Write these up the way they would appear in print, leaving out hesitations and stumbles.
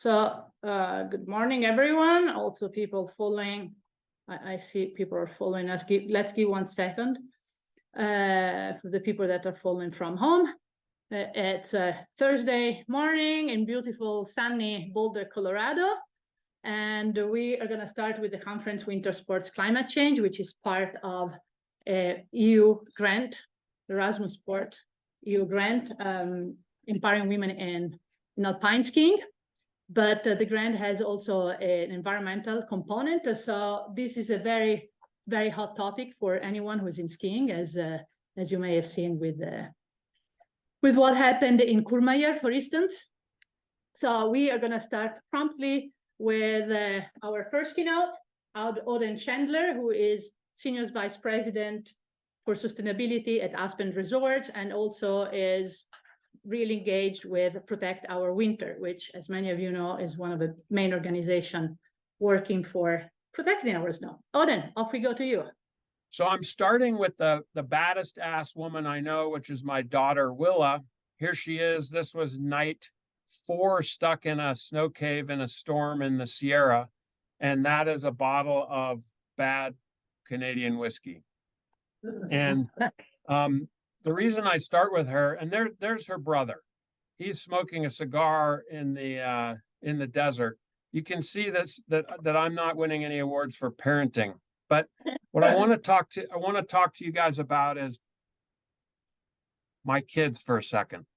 Good morning, everyone. Also, people following. I see people are following us. Let's give 1 second for the people that are following from home. It's a Thursday morning in beautiful, sunny Boulder, Colorado. And we are going to start with the conference Winter Sports Climate Change, which is part of EU grant, Erasmus Sport EU grant, empowering women in alpine skiing. But the grant has also an environmental component. So this is a very, very hot topic for anyone who's in skiing, as you may have seen with what happened in Courmayeur, for instance. So we are going to start promptly with our first keynote, Auden Schendler, who is Senior Vice President for Sustainability at Aspen Resorts, and also is really engaged with Protect Our Winter, which, as many of you know, is one of the main organizations working for protecting our snow. Auden, off we go to you. So I'm starting with the baddest ass woman I know, which is my daughter, Willa. Here she is. This was night 4, stuck in a snow cave in a storm in the Sierra. And that is a bottle of bad Canadian whiskey. And the reason I start with her, and there's her brother. He's smoking a cigar in the desert. You can see that I'm not winning any awards for parenting. But what I want to talk to you guys about is my kids for a second.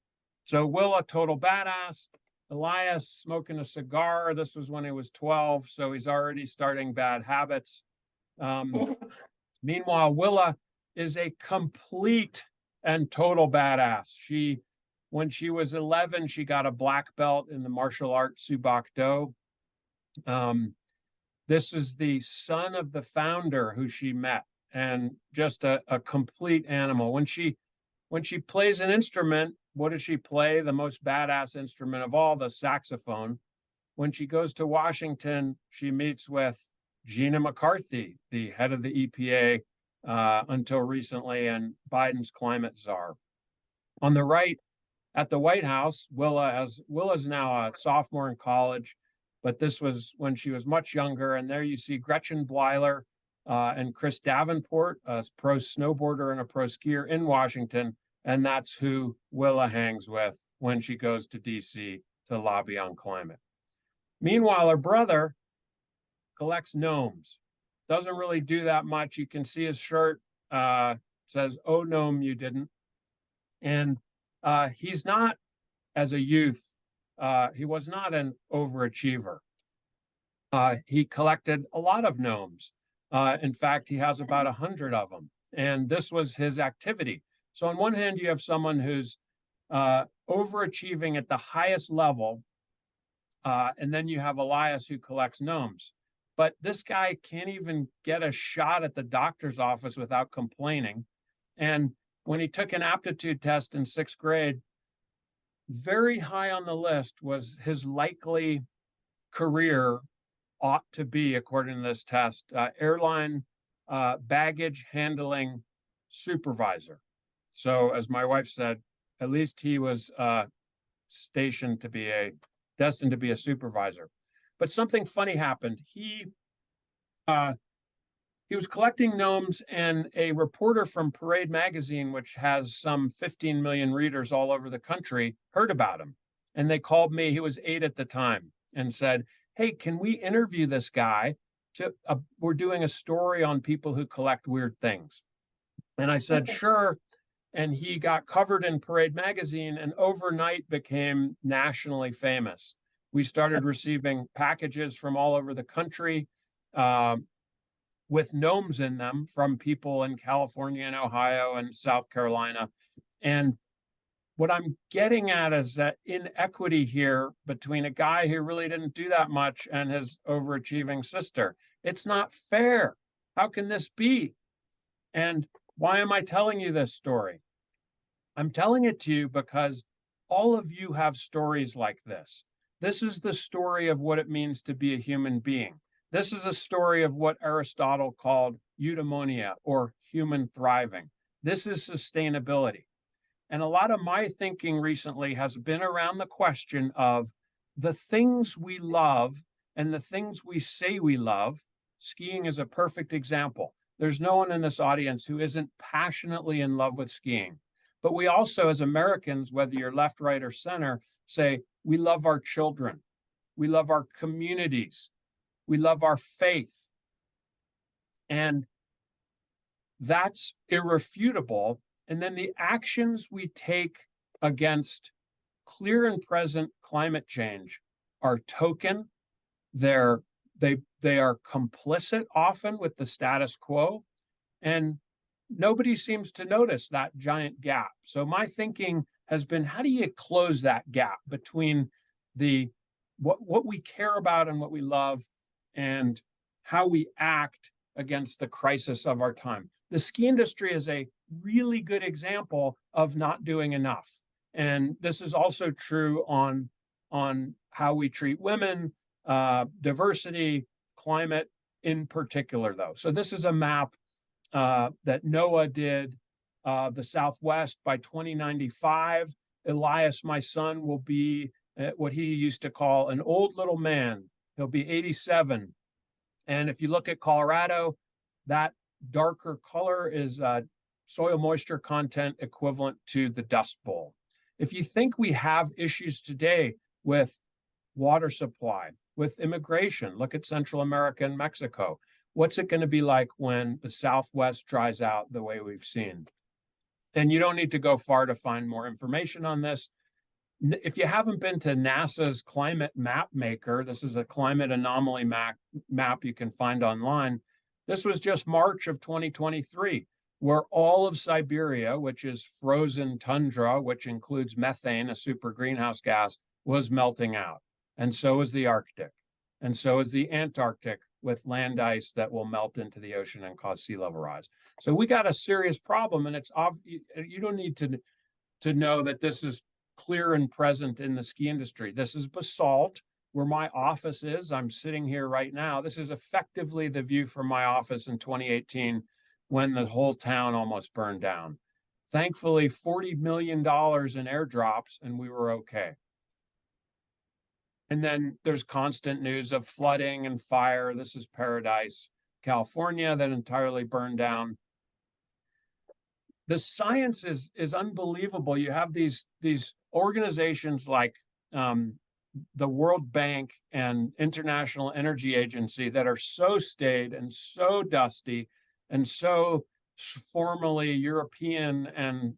So Willa, total badass. Elias smoking a cigar. This was when he was 12, so he's already starting bad habits. Meanwhile, Willa is a complete and total badass. When she was 11, she got a black belt in the martial art Subak Do. This is the son of the founder who she met, and just a complete animal. When she plays an instrument, what does she play? The most badass instrument of all, the saxophone. When she goes to Washington, she meets with Gina McCarthy, the head of the EPA until recently, and Biden's climate czar. On the right, at the White House, Willa's now a sophomore in college, but this was when she was much younger. And there you see Gretchen Bleiler and Chris Davenport, a pro snowboarder and a pro skier in Washington. And that's who Willa hangs with when she goes to DC to lobby on climate. Meanwhile, her brother collects gnomes. Doesn't really do that much. You can see his shirt says, "Oh, gnome, you didn't." And he's not, as a youth, he was not an overachiever. He collected a lot of gnomes. In fact, he has about 100 of them. And this was his activity. So on one hand, you have someone who's overachieving at the highest level. And then you have Elias, who collects gnomes. But this guy can't even get a shot at the doctor's office without complaining. And when he took an aptitude test in 6th grade, very high on the list was his likely career ought to be, according to this test, airline baggage handling supervisor. So as my wife said, at least he was destined to be a supervisor. But something funny happened. He was collecting gnomes, and a reporter from Parade magazine, which has some 15 million readers all over the country, heard about him. And they called me, he was 8 at the time, and said, "Hey, can we interview this guy? We're doing a story on people who collect weird things." And I said, "Sure." And he got covered in Parade magazine and overnight became nationally famous. We started receiving packages from all over the country with gnomes in them from people in California and Ohio and South Carolina. And what I'm getting at is that inequity here between a guy who really didn't do that much and his overachieving sister. It's not fair. How can this be? And why am I telling you this story? I'm telling it to you because all of you have stories like this. This is the story of what it means to be a human being. This is a story of what Aristotle called eudaimonia, or human thriving. This is sustainability. And a lot of my thinking recently has been around the question of the things we love and the things we say we love, skiing is a perfect example. There's no one in this audience who isn't passionately in love with skiing. But we also, as Americans, whether you're left, right, or center, say we love our children. We love our communities. We love our faith. And that's irrefutable. And then the actions we take against clear and present climate change are token. They are complicit often with the status quo, and nobody seems to notice that giant gap. So my thinking has been, how do you close that gap between the what we care about and what we love, and how we act against the crisis of our time? The ski industry is a really good example of not doing enough. And this is also true on how we treat women, diversity, climate in particular, though. So this is a map that NOAA did, the Southwest by 2095. Elias, my son, will be what he used to call an old little man. He'll be 87. And if you look at Colorado, that darker color is soil moisture content equivalent to the Dust Bowl. If you think we have issues today with water supply, with immigration, look at Central America and Mexico. What's it going to be like when the Southwest dries out the way we've seen? And you don't need to go far to find more information on this. If you haven't been to NASA's climate map maker, this is a climate anomaly map you can find online. This was just March of 2023, where all of Siberia, which is frozen tundra, which includes methane, a super greenhouse gas, was melting out. And so is the Arctic. And so is the Antarctic, with land ice that will melt into the ocean and cause sea level rise. So we got a serious problem, and it's you don't need to know that this is clear and present in the ski industry. This is basalt, where my office is. I'm sitting here right now. This is effectively the view from my office in 2018 when the whole town almost burned down. Thankfully, $40 million in airdrops, and we were okay. And then there's constant news of flooding and fire. This is Paradise, California, that entirely burned down. The science is unbelievable. You have these organizations like the World Bank and International Energy Agency that are so staid and so dusty and so formally European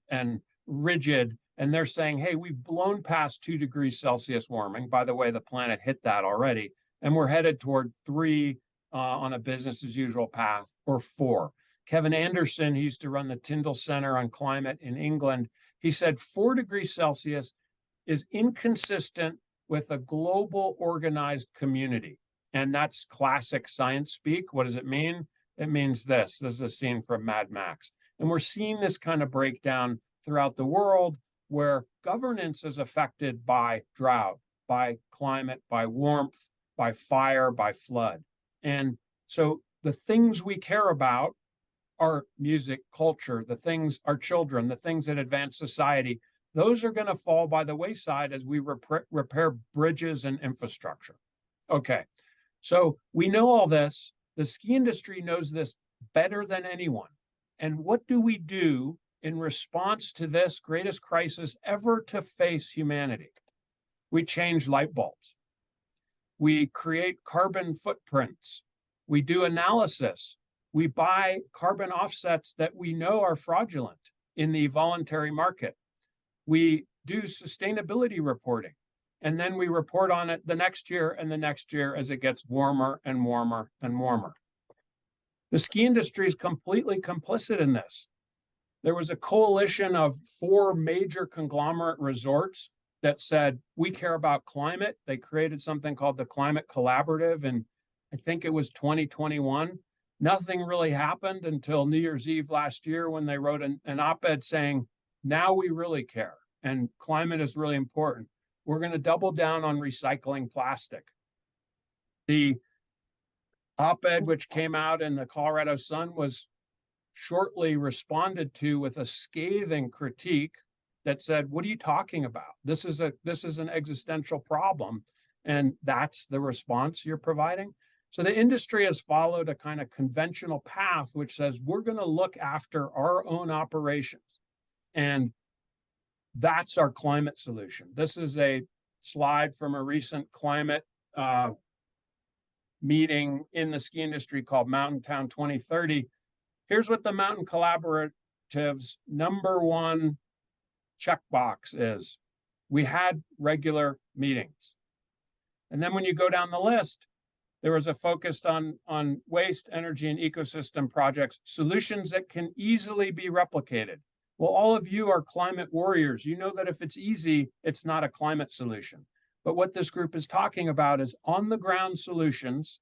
and rigid. And they're saying, hey, we've blown past 2 degrees Celsius warming. By the way, the planet hit that already. And we're headed toward 3 on a business as usual path, or 4. Kevin Anderson, he used to run the Tyndall Center on Climate in England. He said 4 degrees Celsius is inconsistent with a global organized community. And that's classic science speak. What does it mean? It means this. This is a scene from Mad Max. And we're seeing this kind of breakdown throughout the world, where governance is affected by drought, by climate, by warmth, by fire, by flood. And so the things we care about are music, culture, the things, our children, the things that advance society. Those are going to fall by the wayside as we repair bridges and infrastructure. Okay, so we know all this. The ski industry knows this better than anyone. And what do we do in response to this greatest crisis ever to face humanity? We change light bulbs. We create carbon footprints. We do analysis. We buy carbon offsets that we know are fraudulent in the voluntary market. We do sustainability reporting, and then we report on it the next year and the next year as it gets warmer and warmer and warmer. The ski industry is completely complicit in this. There was a coalition of 4 major conglomerate resorts that said, we care about climate. They created something called the Climate Collaborative, and I think it was 2021. Nothing really happened until New Year's Eve last year, when they wrote an op-ed saying, now we really care, and climate is really important. We're going to double down on recycling plastic. The op-ed, which came out in the Colorado Sun, was shortly responded to with a scathing critique that said, what are you talking about? This is an existential problem. And that's the response you're providing. So the industry has followed a kind of conventional path, which says we're going to look after our own operations. And that's our climate solution. This is a slide from a recent climate meeting in the ski industry called Mountain Town 2030. Here's what the Mountain Collaborative's #1 checkbox is. We had regular meetings. And then when you go down the list, there was a focus on waste, energy, and ecosystem projects, solutions that can easily be replicated. Well, all of you are climate warriors. You know that if it's easy, it's not a climate solution. But what this group is talking about is on-the-ground solutions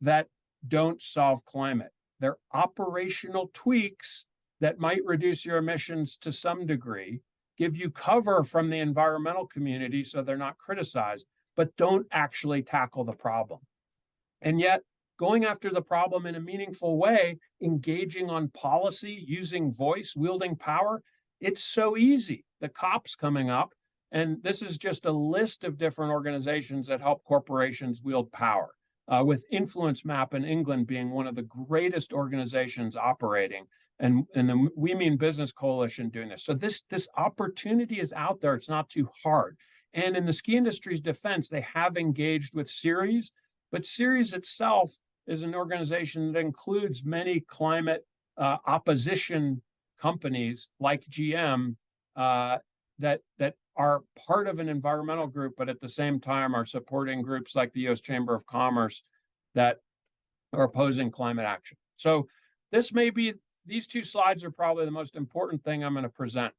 that don't solve climate. They're operational tweaks that might reduce your emissions to some degree, give you cover from the environmental community so they're not criticized, but don't actually tackle the problem. And yet, going after the problem in a meaningful way, engaging on policy, using voice, wielding power, it's so easy. The COP's coming up, and this is just a list of different organizations that help corporations wield power, with Influence Map in England being one of the greatest organizations operating, and the We Mean Business Coalition doing this. So this opportunity is out there. It's not too hard. And in the ski industry's defense, they have engaged with Ceres, but Ceres itself is an organization that includes many climate opposition companies like GM that are part of an environmental group, but at the same time are supporting groups like the U.S. Chamber of Commerce that are opposing climate action. So these two slides are probably the most important thing I'm going to present.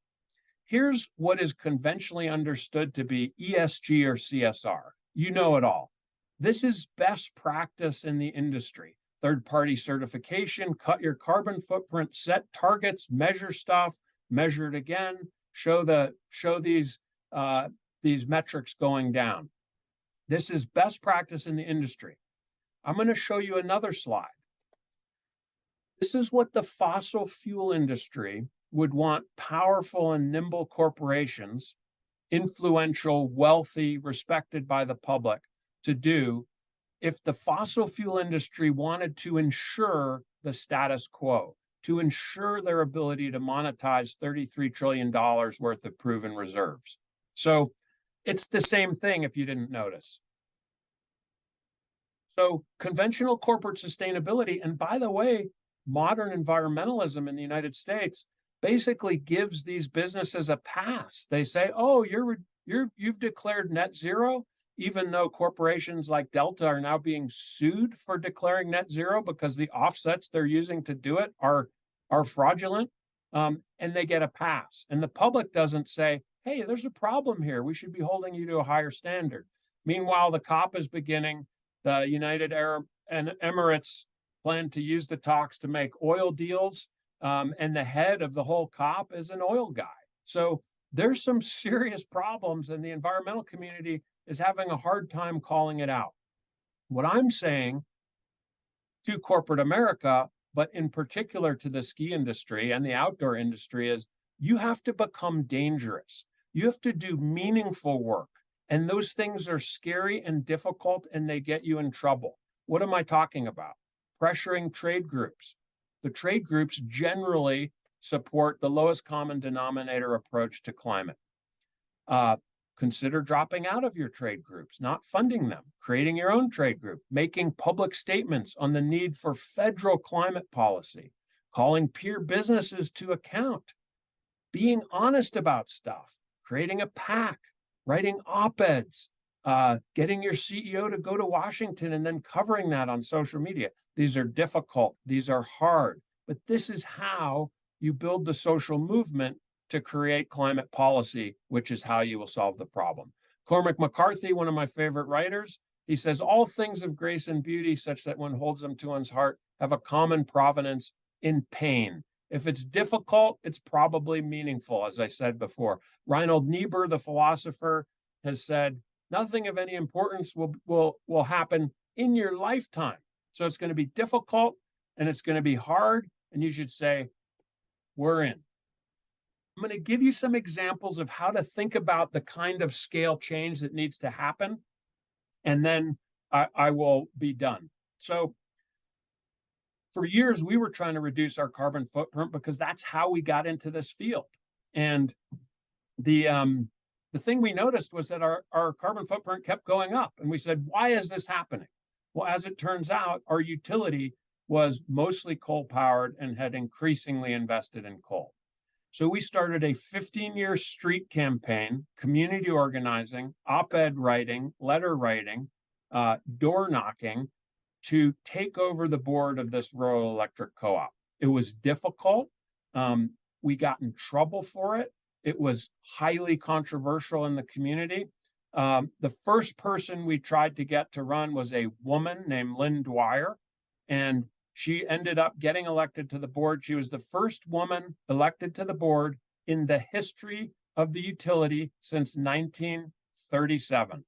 Here's what is conventionally understood to be ESG or CSR. You know it all. This is best practice in the industry. Third-party certification, cut your carbon footprint, set targets, measure stuff, measure it again, show these metrics going down. This is best practice in the industry. I'm going to show you another slide. This is what the fossil fuel industry would want powerful and nimble corporations, influential, wealthy, respected by the public, to do if the fossil fuel industry wanted to ensure the status quo, to ensure their ability to monetize $33 trillion worth of proven reserves. So it's the same thing if you didn't notice. So conventional corporate sustainability, and by the way, modern environmentalism in the United States basically gives these businesses a pass. They say, oh, you've declared net zero, even though corporations like Delta are now being sued for declaring net zero because the offsets they're using to do it are fraudulent, and they get a pass. And the public doesn't say, hey, there's a problem here. We should be holding you to a higher standard. Meanwhile, the COP is beginning. The United Arab and Emirates plan to use the talks to make oil deals, and the head of the whole COP is an oil guy. So there's some serious problems, and the environmental community is having a hard time calling it out. What I'm saying to corporate America, but in particular to the ski industry and the outdoor industry, is you have to become dangerous. You have to do meaningful work. And those things are scary and difficult, and they get you in trouble. What am I talking about? Pressuring trade groups. The trade groups generally support the lowest common denominator approach to climate. Consider dropping out of your trade groups, not funding them, creating your own trade group, making public statements on the need for federal climate policy, calling peer businesses to account, being honest about stuff, creating a PAC, writing op-eds, getting your CEO to go to Washington and then covering that on social media. These are difficult. These are hard. But this is how you build the social movement to create climate policy, which is how you will solve the problem. Cormac McCarthy, one of my favorite writers, he says, all things of grace and beauty, such that one holds them to one's heart, have a common provenance in pain. If it's difficult, it's probably meaningful, as I said before. Reinhold Niebuhr, the philosopher, has said, nothing of any importance will happen in your lifetime. So it's going to be difficult, and it's going to be hard, and you should say, we're in. I'm going to give you some examples of how to think about the kind of scale change that needs to happen. and then I will be done. So for years, we were trying to reduce our carbon footprint because that's how we got into this field. And the thing we noticed was that our carbon footprint kept going up. And we said, why is this happening? Well, as it turns out, our utility was mostly coal powered and had increasingly invested in coal. So we started a 15-year street campaign, community organizing, op-ed writing, letter writing, door knocking, to take over the board of this rural electric co-op. It was difficult. We got in trouble for it. It was highly controversial in the community. The first person we tried to get to run was a woman named Lynn Dwyer, and she ended up getting elected to the board. She was the first woman elected to the board in the history of the utility since 1937.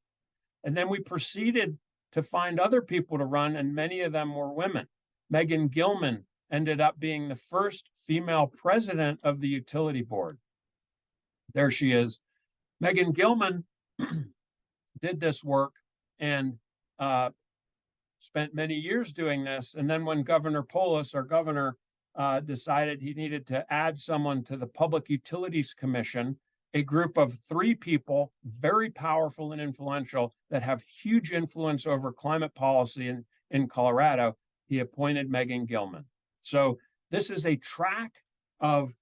And then we proceeded to find other people to run, and many of them were women. Megan Gilman ended up being the first female president of the utility board. There she is. Megan Gilman did this work and spent many years doing this. And then when Governor Polis, our governor, decided he needed to add someone to the Public Utilities Commission, a group of 3 people, very powerful and influential, that have huge influence over climate policy in Colorado, he appointed Megan Gilman. So this is a track of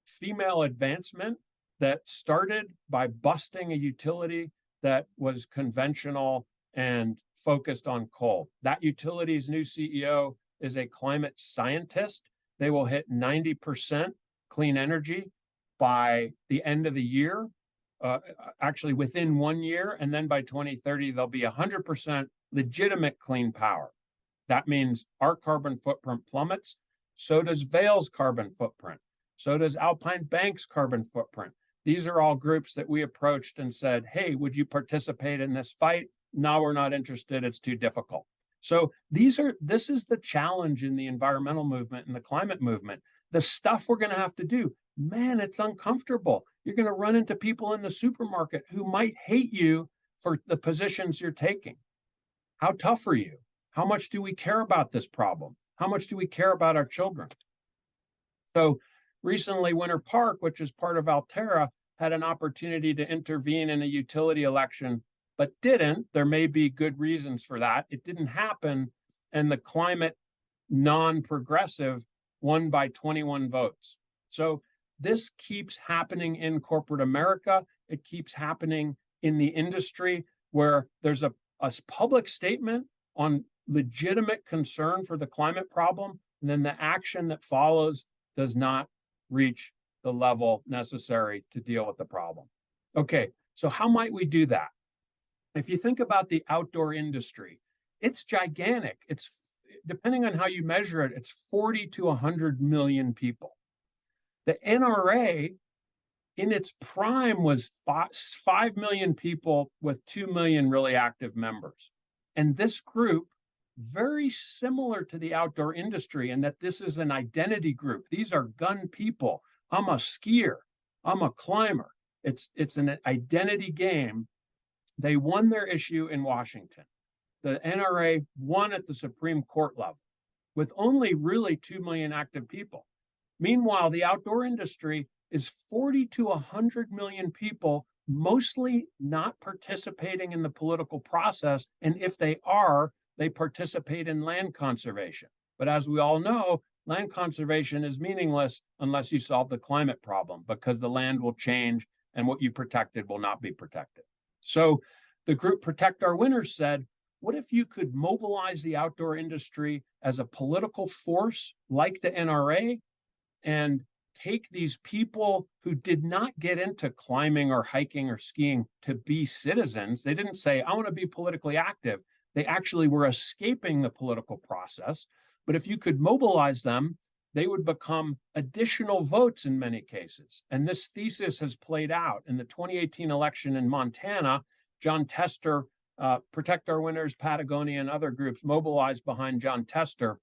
female advancement that started by busting a utility that was conventional and focused on coal. That utility's new CEO is a climate scientist. They will hit 90% clean energy by the end of the year, actually within 1 year, and then by 2030, they'll be 100% legitimate clean power. That means our carbon footprint plummets. So does Vail's carbon footprint. So does Alpine Bank's carbon footprint. These are all groups that we approached and said, hey, would you participate in this fight? No, we're not interested. It's too difficult. So this is the challenge in the environmental movement and the climate movement. The stuff we're going to have to do, man, it's uncomfortable. You're going to run into people in the supermarket who might hate you for the positions you're taking. How tough are you? How much do we care about this problem? How much do we care about our children? So recently, Winter Park, which is part of Alterra, had an opportunity to intervene in a utility election, but didn't. There may be good reasons for that. It didn't happen, and the climate non-progressive won by 21 votes. So this keeps happening in corporate America. It keeps happening in the industry where there's a public statement on legitimate concern for the climate problem, and then the action that follows does not reach the level necessary to deal with the problem. Okay, so how might we do that? If you think about the outdoor industry, it's gigantic. It's, depending on how you measure it, it's 40 to 100 million people. The NRA in its prime was 5 million people with 2 million really active members. And this group, very similar to the outdoor industry in that this is an identity group. These are gun people. I'm a skier. I'm a climber. It's an identity game. They won their issue in Washington. The NRA won at the Supreme Court level with only really 2 million active people. Meanwhile, the outdoor industry is 40 to 100 million people, mostly not participating in the political process. And if they are, they participate in land conservation. But as we all know, land conservation is meaningless unless you solve the climate problem, because the land will change and what you protected will not be protected. So the group Protect Our Winters said, what if you could mobilize the outdoor industry as a political force like the NRA and take these people who did not get into climbing or hiking or skiing to be citizens? They didn't say, I want to be politically active. They actually were escaping the political process. But if you could mobilize them, they would become additional votes in many cases. And this thesis has played out. In the 2018 election in Montana, John Tester, Protect Our Winters, Patagonia, and other groups mobilized behind John Tester.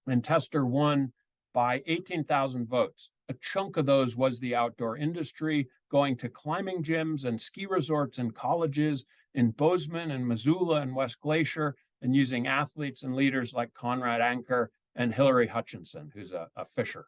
And Tester won by 18,000 votes. A chunk of those was the outdoor industry, going to climbing gyms and ski resorts and colleges in Bozeman and Missoula and West Glacier, and using athletes and leaders like Conrad Anker and Hillary Hutchinson, who's a fisher.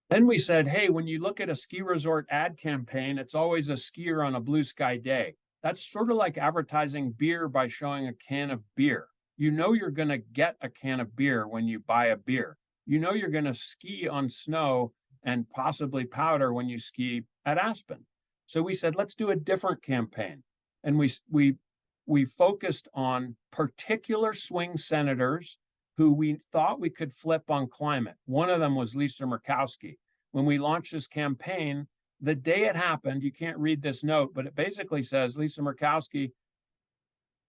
Then we said, hey, when you look at a ski resort ad campaign, it's always a skier on a blue sky day. That's sort of like advertising beer by showing a can of beer. You know you're going to get a can of beer when you buy a beer. You know you're going to ski on snow and possibly powder when you ski at Aspen. So we said, let's do a different campaign. And we focused on particular swing senators who we thought we could flip on climate. One of them was Lisa Murkowski. When we launched this campaign, the day it happened, you can't read this note, but it basically says, Lisa Murkowski,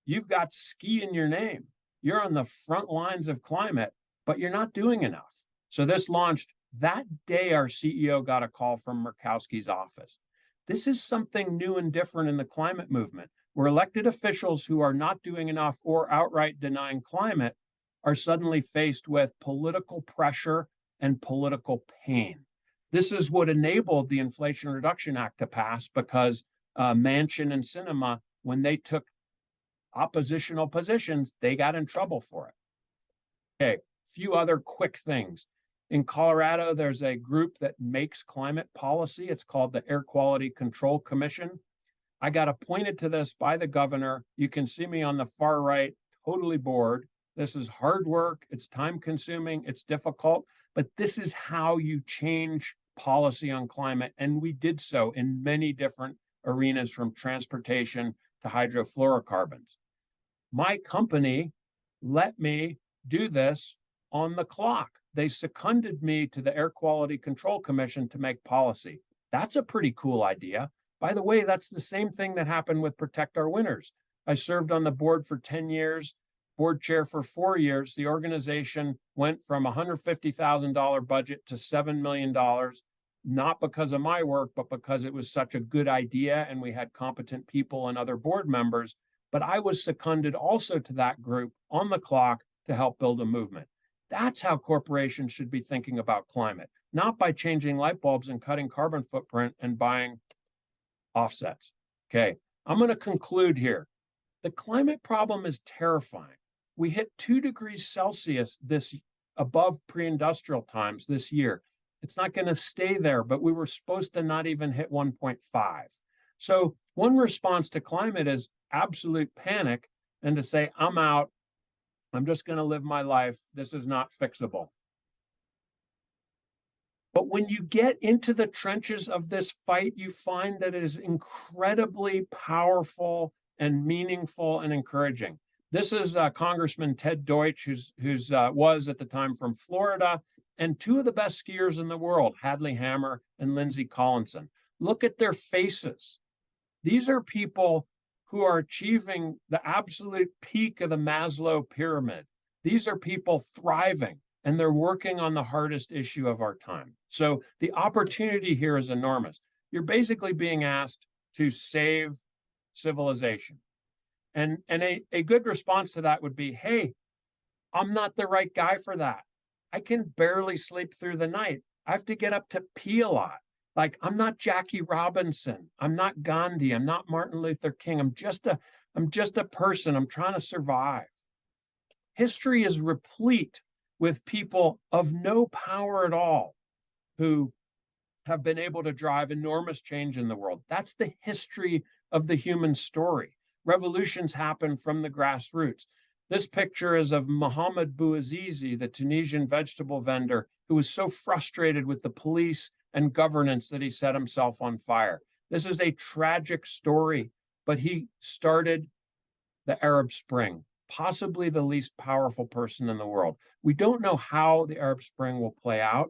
you've got ski in your name. You're on the front lines of climate, but you're not doing enough. So this launched that day. Our CEO got a call from Murkowski's office. This is something new and different in the climate movement, where elected officials who are not doing enough or outright denying climate are suddenly faced with political pressure and political pain. This is what enabled the Inflation Reduction Act to pass, because Manchin and Sinema, when they took oppositional positions, they got in trouble for it. Okay, a few other quick things. In Colorado, there's a group that makes climate policy. It's called the Air Quality Control Commission. I got appointed to this by the governor. You can see me on the far right, totally bored. This is hard work. It's time consuming. It's difficult, but this is how you change policy on climate. And we did so in many different arenas, from transportation to hydrofluorocarbons. My company let me do this on the clock. They seconded me to the Air Quality Control Commission to make policy. That's a pretty cool idea. By the way, that's the same thing that happened with Protect Our Winters. I served on the board for 10 years. Board chair for 4 years. The organization went from $150,000 budget to $7 million, not because of my work, but because it was such a good idea and we had competent people and other board members. But I was seconded also to that group on the clock to help build a movement. That's how corporations should be thinking about climate, not by changing light bulbs and cutting carbon footprint and buying offsets. Okay, I'm going to conclude here. The climate problem is terrifying. We hit 2 degrees Celsius this above pre-industrial times this year. It's not going to stay there, but we were supposed to not even hit 1.5. So one response to climate is absolute panic and to say, I'm out. I'm just going to live my life. This is not fixable. But when you get into the trenches of this fight, you find that it is incredibly powerful and meaningful and encouraging. This is Congressman Ted Deutsch, who's was at the time from Florida, and 2 of the best skiers in the world, Hadley Hammer and Lindsey Collinson. Look at their faces. These are people who are achieving the absolute peak of the Maslow pyramid. These are people thriving, and they're working on the hardest issue of our time. So the opportunity here is enormous. You're basically being asked to save civilization. And a good response to that would be, hey, I'm not the right guy for that. I can barely sleep through the night. I have to get up to pee a lot. Like, I'm not Jackie Robinson. I'm not Gandhi. I'm not Martin Luther King. I'm just a person. I'm trying to survive. History is replete with people of no power at all who have been able to drive enormous change in the world. That's the history of the human story. Revolutions happen from the grassroots. This picture is of Mohamed Bouazizi, the Tunisian vegetable vendor, who was so frustrated with the police and governance that he set himself on fire. This is a tragic story, but he started the Arab Spring, possibly the least powerful person in the world. We don't know how the Arab Spring will play out,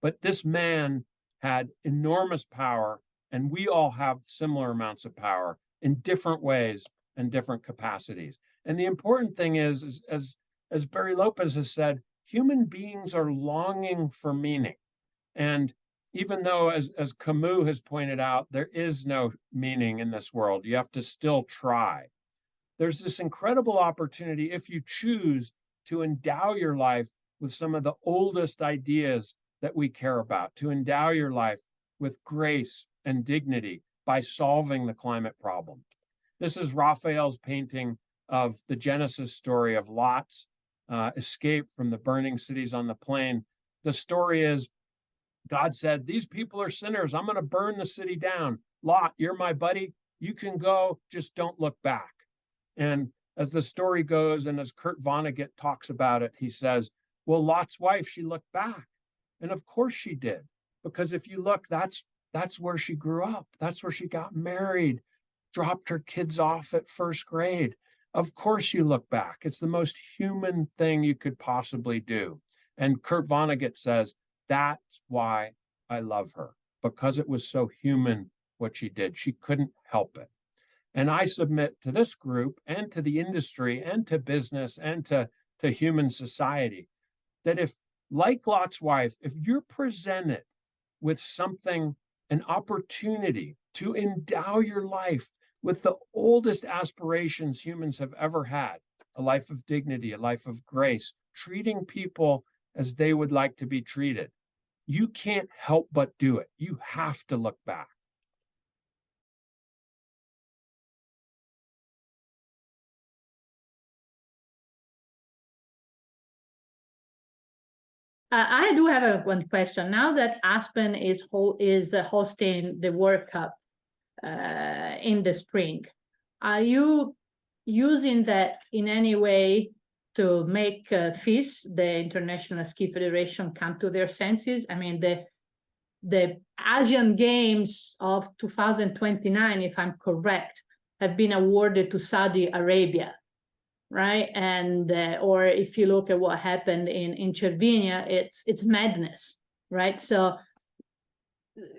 but this man had enormous power, and we all have similar amounts of power in different ways and different capacities. And the important thing is as Barry Lopez has said, human beings are longing for meaning. And even though, as Camus has pointed out, there is no meaning in this world, you have to still try. There's this incredible opportunity, if you choose, to endow your life with some of the oldest ideas that we care about, to endow your life with grace and dignity, by solving the climate problem. This is Raphael's painting of the Genesis story of Lot's escape from the burning cities on the plain. The story is God said, these people are sinners. I'm going to burn the city down. Lot, you're my buddy. You can go, just don't look back. And as the story goes, and as Kurt Vonnegut talks about it, he says, well, Lot's wife, she looked back. And of course she did. Because if you look, that's where she grew up. That's where she got married, dropped her kids off at first grade. Of course you look back. It's the most human thing you could possibly do. And Kurt Vonnegut says, that's why I love her, because it was so human what she did. She couldn't help it. And I submit to this group and to the industry and to business and to human society that if, like Lot's wife, if you're presented with something, an opportunity to endow your life with the oldest aspirations humans have ever had, a life of dignity, a life of grace, treating people as they would like to be treated, you can't help but do it. You have to look back. I do have one question. Now that Aspen is hosting the World Cup in the spring, are you using that in any way to make FIS, the International Ski Federation, come to their senses? I mean, the Asian Games of 2029, if I'm correct, have been awarded to Saudi Arabia, right? And or if you look at what happened in Cervinia, it's madness, right? So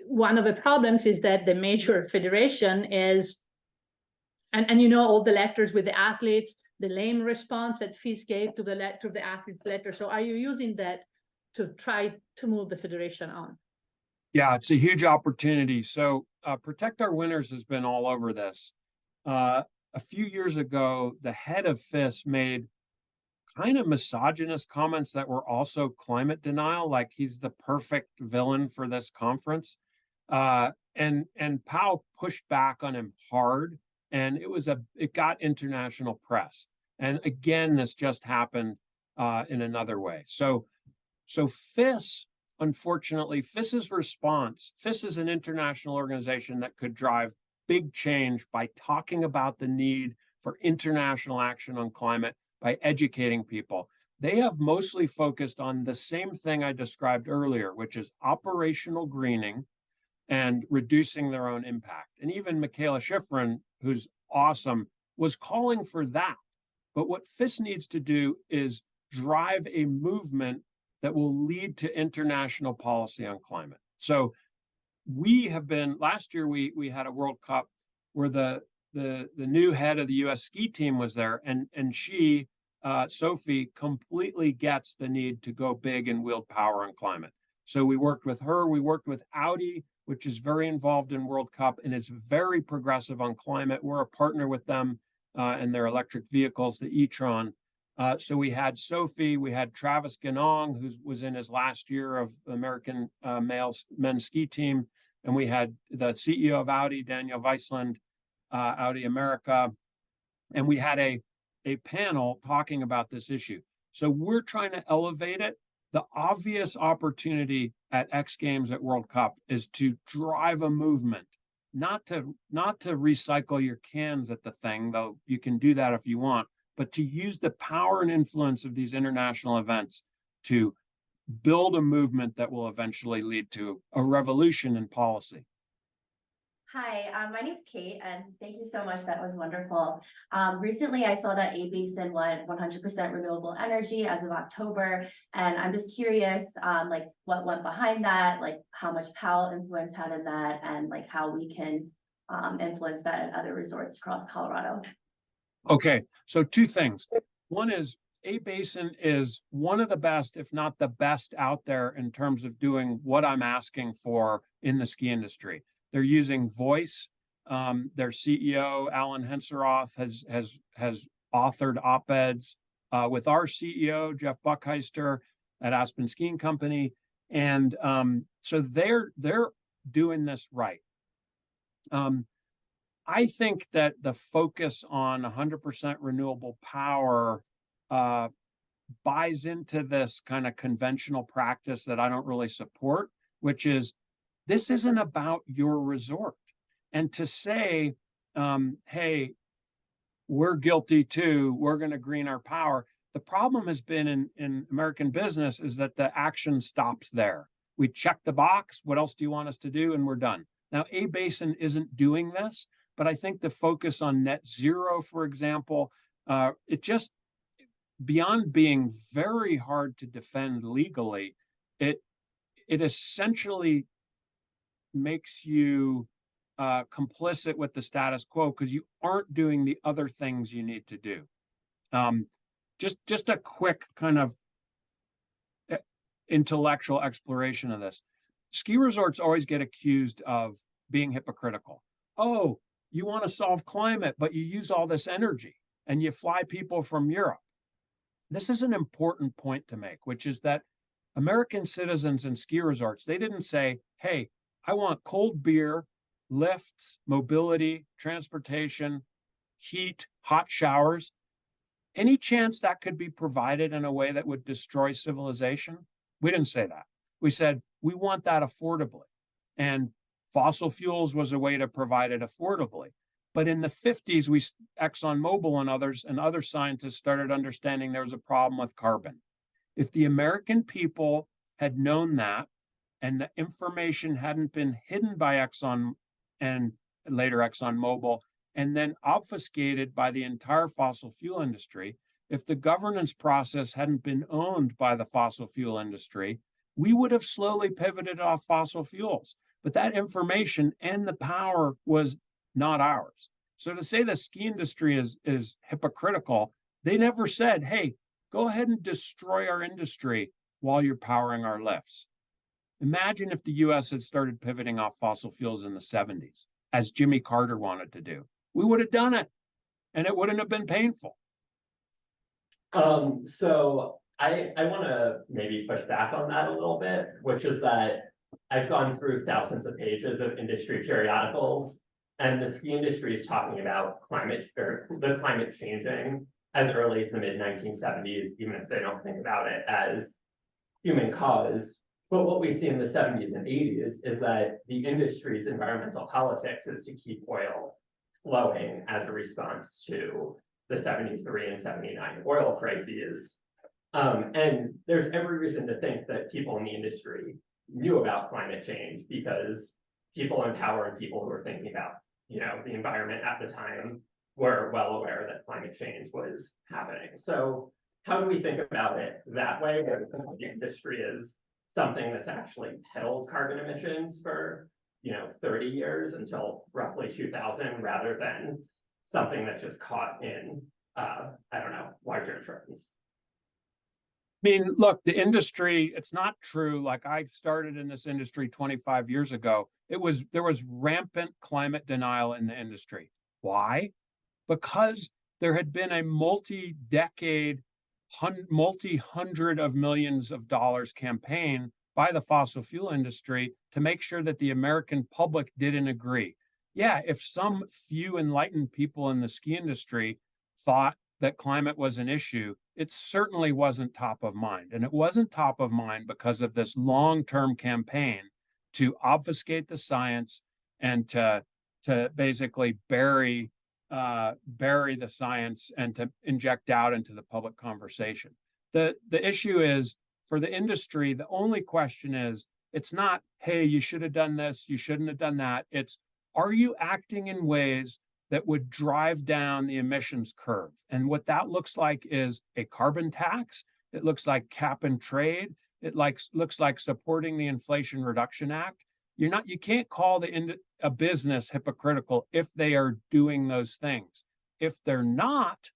one of the problems is that the major federation is, and you know all the letters with the athletes, the lame response that FIS gave to the athletes' letter. So are you using that to try to move the federation on? Yeah, it's a huge opportunity. So Protect Our Winners has been all over this. A few years ago, the head of FIS made kind of misogynist comments that were also climate denial, like he's the perfect villain for this conference. And Powell pushed back on him hard, and it got international press. And again, this just happened in another way. So FIS, unfortunately, FIS's response, FIS is an international organization that could drive big change by talking about the need for international action on climate, by educating people. They have mostly focused on the same thing I described earlier, which is operational greening and reducing their own impact. And even Michaela Schifrin, who's awesome, was calling for that. But what FIS needs to do is drive a movement that will lead to international policy on climate. So we have been, last year we had a World Cup where the new head of the US ski team was there, and she, Sophie, completely gets the need to go big and wield power on climate. So we worked with her, we worked with Audi, which is very involved in World Cup and is very progressive on climate. We're a partner with them and their electric vehicles, the e-tron. So we had Sophie, we had Travis Ganong, who was in his last year of American men's ski team, and we had the CEO of Audi, Daniel Weisland, Audi America, and we had a panel talking about this issue. So we're trying to elevate it. The obvious opportunity at X Games at World Cup is to drive a movement, not to recycle your cans at the thing, though you can do that if you want, but to use the power and influence of these international events to build a movement that will eventually lead to a revolution in policy. Hi, my name's Kate, and thank you so much. That was wonderful. Recently, I saw that A-Basin went 100% renewable energy as of October, and I'm just curious, like what went behind that, like how much Powell influence had in that, and like how we can influence that at other resorts across Colorado. Okay, so two things. One is A-Basin is one of the best, if not the best out there in terms of doing what I'm asking for in the ski industry. They're using voice. Their CEO, Alan Henseroth, has authored op-eds with our CEO, Jeff Buckheister, at Aspen Skiing Company. And so they're doing this right. I think that the focus on 100% renewable power buys into this kind of conventional practice that I don't really support, which is this isn't about your resort. And to say, hey, we're guilty too, we're going to green our power. The problem has been in American business is that the action stops there. We check the box. What else do you want us to do? And we're done. Now, A-Basin isn't doing this, but I think the focus on net zero, for example, it just, beyond being very hard to defend legally, it essentially makes you complicit with the status quo because you aren't doing the other things you need to do. Just a quick kind of intellectual exploration of this. Ski resorts always get accused of being hypocritical. Oh, you want to solve climate, but you use all this energy and you fly people from Europe. This is an important point to make, which is that American citizens in ski resorts, they didn't say, hey, I want cold beer, lifts, mobility, transportation, heat, hot showers. Any chance that could be provided in a way that would destroy civilization? We didn't say that. We said, we want that affordably. And fossil fuels was a way to provide it affordably. But in the 50s, ExxonMobil and other scientists started understanding there was a problem with carbon. If the American people had known that, and the information hadn't been hidden by Exxon and later ExxonMobil, and then obfuscated by the entire fossil fuel industry, if the governance process hadn't been owned by the fossil fuel industry, we would have slowly pivoted off fossil fuels. But that information and the power was not ours. So to say the ski industry is hypocritical, they never said, hey, go ahead and destroy our industry while you're powering our lifts. Imagine if the US had started pivoting off fossil fuels in the 70s, as Jimmy Carter wanted to do. We would have done it, and it wouldn't have been painful. So I want to maybe push back on that a little bit, which is that I've gone through thousands of pages of industry periodicals, and the ski industry is talking about the climate changing as early as the mid-1970s, even if they don't think about it as human cause. But what we see in the 70s and 80s is that the industry's environmental politics is to keep oil flowing as a response to the 73 and 79 oil crises. And there's every reason to think that people in the industry knew about climate change because people in power and people who were thinking about, the environment at the time were well aware that climate change was happening. So how do we think about it that way, where the industry is something that's actually peddled carbon emissions for 30 years until roughly 2000, rather than something that's just caught in larger trends? I mean, look, the industry, it's not true. Like, I started in this industry 25 years ago. There was rampant climate denial in the industry. Why? Because there had been a multi-decade, multi-hundred of millions of dollars campaign by the fossil fuel industry to make sure that the American public didn't agree. Yeah, if some few enlightened people in the ski industry thought that climate was an issue, it certainly wasn't top of mind. And it wasn't top of mind because of this long-term campaign to obfuscate the science and to basically bury the science and to inject doubt into the public conversation. The issue is, for the industry, the only question is, it's not, hey, you should have done this, you shouldn't have done that. It's, are you acting in ways that would drive down the emissions curve? And what that looks like is a carbon tax. It looks like cap and trade. It looks like supporting the Inflation Reduction Act. You can't call a business hypocritical if they are doing those things. If they're not,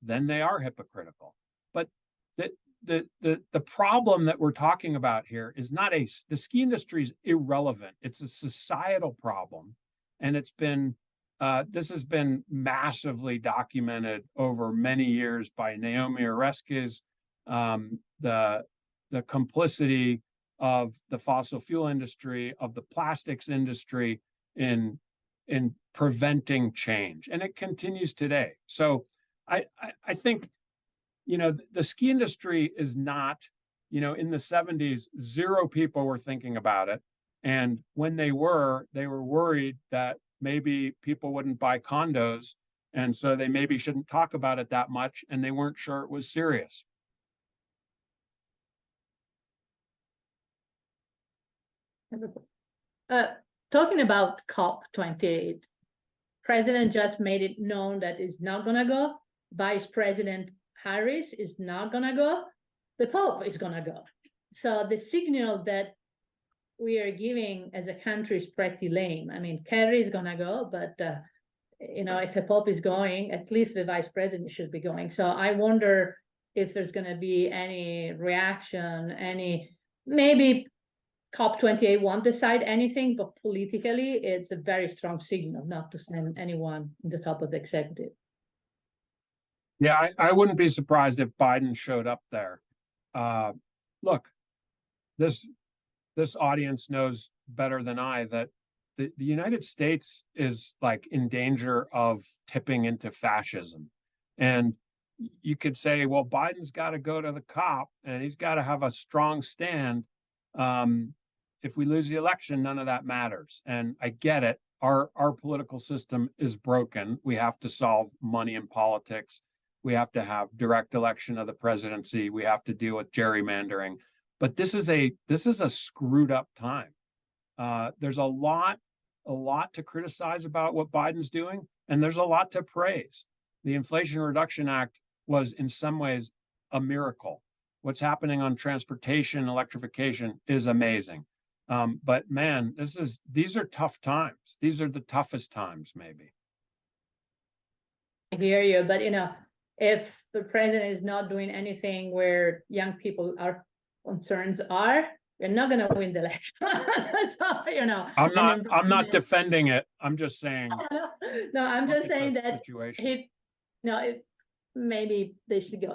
then they are hypocritical. But the problem that we're talking about here is not the ski industry is irrelevant. It's a societal problem, and this has been massively documented over many years by Naomi Oreskes, the complicity of the fossil fuel industry, of the plastics industry in in preventing change, and it continues today. So I think, you know, the ski industry is not, you know, in the 70s, 0 people were thinking about it. And when they were worried that maybe people wouldn't buy condos. And so they maybe shouldn't talk about it that much. And they weren't sure it was serious. Talking about COP28, President just made it known that it's not gonna go. Vice President Harris is not gonna go. The Pope is gonna go. So the signal that we are giving as a country is pretty lame. I mean, Kerry is gonna go, but you know, if the Pope is going, at least the Vice President should be going. So I wonder if there's gonna be any reaction, maybe COP28 won't decide anything, but politically, it's a very strong signal not to send anyone in the top of the executive. Yeah, I wouldn't be surprised if Biden showed up there. Look, this audience knows better than I that the United States is like in danger of tipping into fascism. And you could say, well, Biden's got to go to the COP and he's got to have a strong stand. If we lose the election, none of that matters. And I get it. Our political system is broken. We have to solve money in politics. We have to have direct election of the presidency. We have to deal with gerrymandering. But this is a screwed up time. There's a lot to criticize about what Biden's doing, and there's a lot to praise. The Inflation Reduction Act was in some ways a miracle. What's happening on transportation, electrification is amazing. But man, these are tough times. These are the toughest times, maybe. I hear you, but you know, if the president is not doing anything where young people are concerns are, we're not going to win the election. So, you know, I'm not defending it. I'm just saying. No, I'm just saying that situation. maybe they should go.